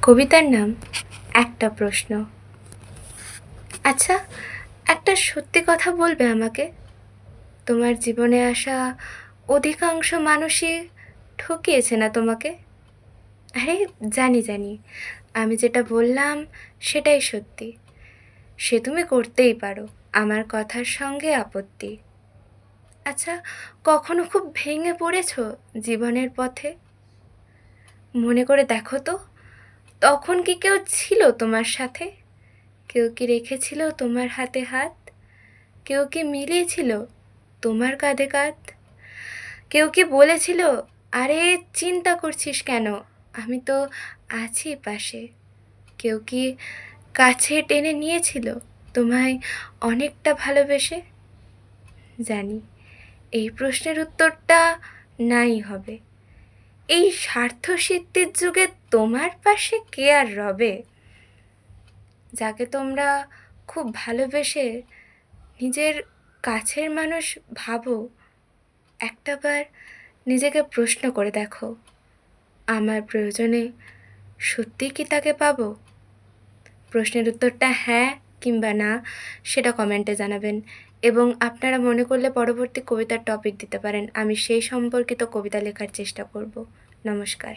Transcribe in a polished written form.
কবিতার নাম একটা প্রশ্ন। আচ্ছা, একটা সত্যি কথা বলবে আমাকে? তোমার জীবনে আসা অধিকাংশ মানুষই ঠকিয়েছে না তোমাকে? আরে জানি জানি, আমি যেটা বললাম সেটাই সত্যি। সে তুমি করতেই পারো, আমার কথার সঙ্গে আপত্তি। আচ্ছা, কখনো খুব ভেঙে পড়েছো জীবনের পথে? মনে করে দেখো তো, তখন কি কেউ ছিল তোমার সাথে? কেউ কি রেখেছিল তোমার হাতে হাত? কেউ কি মিলিয়েছিল তোমার কাঁধে কাঁধ? কেউ কি বলেছিল, আরে চিন্তা করছিস কেন, আমি তো আছি পাশে? কেউ কি কাছে টেনে নিয়েছিল তোমায় অনেকটা ভালোবেসে? জানি এই প্রশ্নের উত্তরটা নাই হবে। এই স্বার্থসিদ্ধির যুগে তোমার পাশে কে আর রবে? যাকে তোমরা খুব ভালোবেসে নিজের কাছের মানুষ ভাবো, একটাবার নিজেকে প্রশ্ন করে দেখো, আমার প্রয়োজনে সত্যিই কি তাকে পাবো? প্রশ্নের উত্তরটা হ্যাঁ কিংবা না সেটা কমেন্টে জানাবেন, এবং আপনারা মনে করলে পরবর্তী কবিতার টপিক দিতে পারেন, আমি সেই সম্পর্কিত কবিতা লেখার চেষ্টা করব। নমস্কার।